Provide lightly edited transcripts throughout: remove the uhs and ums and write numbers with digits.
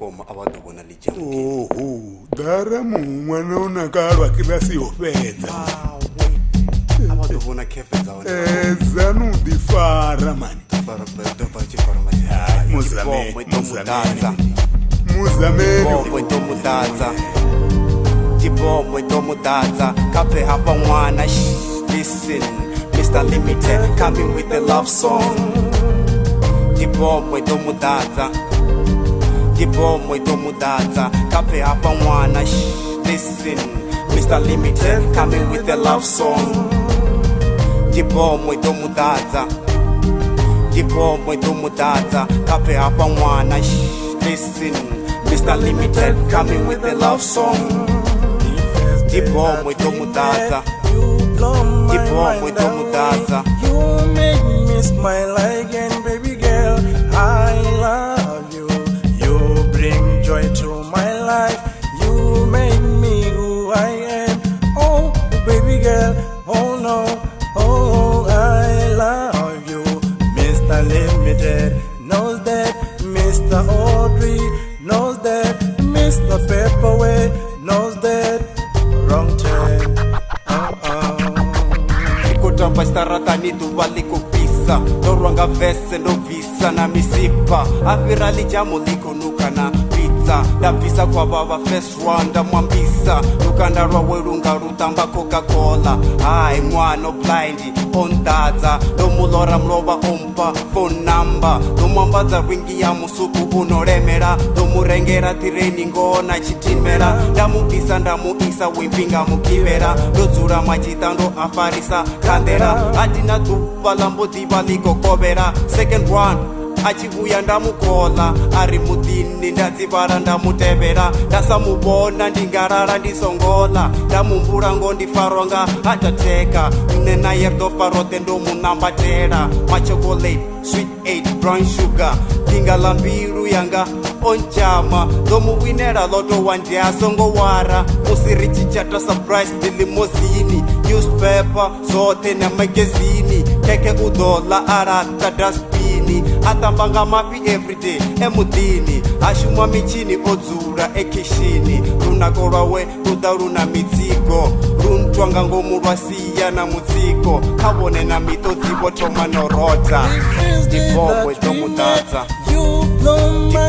koma abadobona lijamke dara mwana unakalwa kilasi yofedza abadobona kefedza zanu difara mani fara bedo chifara mati muzameni bombo tomudanza Bombo tomudanza kape hapa mwana listen Mr. Limited coming with the love song Bombo tomudanza Bombo tomudanza kape hapa mwana listen Mr. Limited coming with the love song Bombo tomudanza Bombo tomudanza kape hapa mwana listen Mr. Limited coming with the love song Bombo tomudanza Bombo tomudanza You make me smile again, baby girl. I love you. You bring joy to my life. You make me who I am. Oh, baby girl. Oh no. Oh, I love you. Mr. Limited knows that. Mr. Audrey knows that. Mr. Pepperway knows that. Wrong turn. Kutamba staratani tuwali kupisa Norwanga vese novisa na misipa Avirali jamu liko nuka na pizza Davisa kwa baba first Rwanda mwambisa Nukanda rwa runga rutamba Coca-Cola Hai mwano blindi ondaza Domulora mloba ompa phone number Domwambaza ringi ya musuku unoremera Domurengera tireni ngona chitimera Ndamukisa ndamuisa wimpinga mukivera Dozura machita ndo afarisa kandera Adina tupala mbodiba liko kobera Second one achibuya ndamukola ari mudini ndadzivara ndamutevera ndasamubona ndingarara ndisongola ndamumbura ngondifaronga atateka nenaye ndofarote ndomunambatera machocolate sweet 8 brown sugar ndingala mbiru yanga onchama ndomuwinera loto wandiasongowara musirichichata surprise ndilimozini newspaper zote na magazini keke udola arata dustbini atambanga mapi everyday emudini ashumwa michini odzura ekishini runako rwawe ruda runa midzigo runtwanga ngomurwasiya na mudziko kavone na mito dzivo tomanorota Bombo tomudanza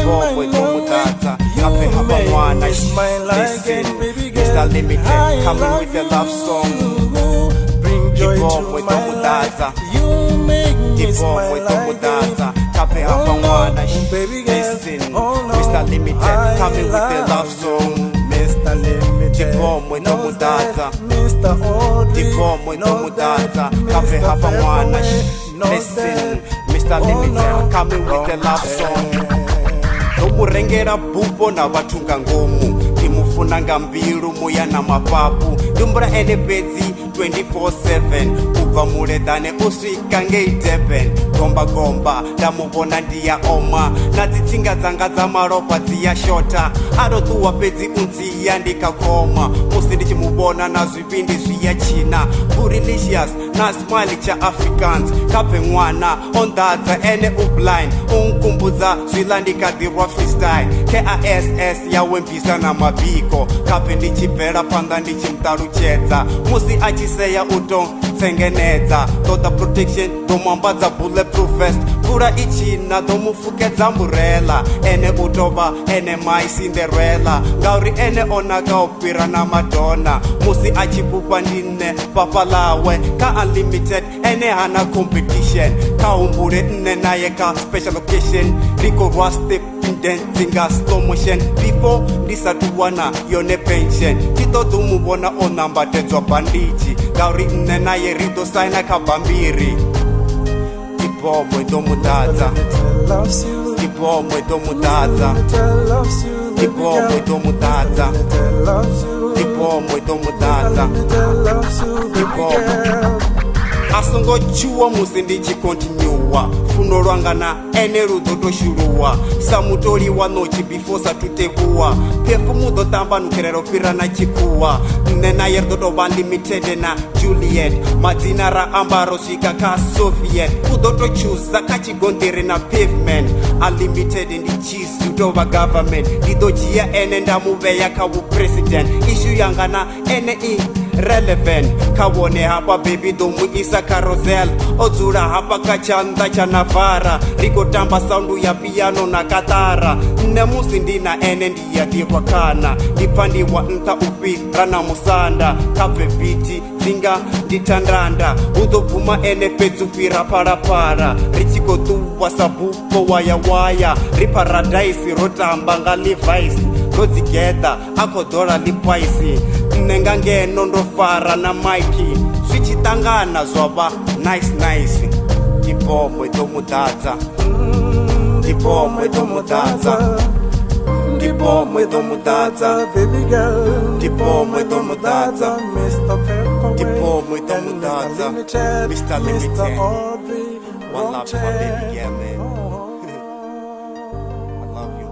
Bombo tomudanza kape hapa mwana listen Mr. Limited coming with the love song Bombo tomudanza Bombo tomudanza kape hapa mwana listen Mr. Limited coming with the love song Mr. Limited Bombo tomudanza Mr. Audrey Bombo tomudanza kape hapa mwana listen Mr. Limited coming with the love song Nomurengera bupo na vatunga ngomu Timufunanga mbiru muya na mapapu Dumbra ene bedzi 24/7 Kuva muledane uswika ngeideben Gomba gomba ndamubona ndiya oma Nadzitsinga dzanga dza maropa dziya shota Arotuwa pedzi unziya ndikakoma Musi ndichimubona na zvipindi zviya china Burilicious na smile cha Africans Kape mwana ondadza ene ublind Unkumbudza zvilandikadirwa freestyle KASS yawembisa na mabiko Kape ndichibvera panda ndichimtaruchedza Musi achiseya tsengenedza toda protection domwambadza bulletproof vest pura ichina domufukedza umbrella ene utova ene mai Cinderella ngauri ene onaka upira na madonna musi achipupa ndine papa lawe ka unlimited ene hana competition ka umbure nne naye ka special occasion liko rwastep Dancing slow motion before ndisatuwana yone pension titodumubona onambatedzwa bandiji ngauri nne naye rido saina kabambiri Bombo tomudanza Bombo tomudanza Bombo tomudanza Bombo tomudanza Bombo asongo chuwa musi ndichikontinyuwa funo lwanga na ene rudo toshuluwa samutoliwa nochi before satutevuwa pefu mudo tambanukirero fira na chikuwa nne naye rdoto limited na Juliet madzina ra ambaro svika ka Soviet kudotochuza kachigondiri na pavement unlimited ndi chisu tova government ndidojiya ene ndamuveya kavupresident ishu yanga na ene relevant kawone hapa baby domuisa carousel odzura hapa kachanda cha navara rikotamba saundu ya piano na katara nemusi ndina ene ndiyadirwa kana ndipfandiwa nta ufira na musanda kabve biti dzinga nditandanda udobvuma ene pedzufira parapara richikotuwa sabuko wayawaya riparadhaisi rotamba nga levaisi rodzigedha akodhora lipaisi nenga ngeno ndofara na maiki zvichitangana zvava nice ndipomwe tomudadza ndipomwe tomudadza ndipomwe tomudadza baby girl, ndipomwe tomudadza Mr. Paperweight, ndipomwe and tomudadza Mr. Mr. Limited, Limited. Mr. Audrey, One love to my baby girl, man. Oh. I love you.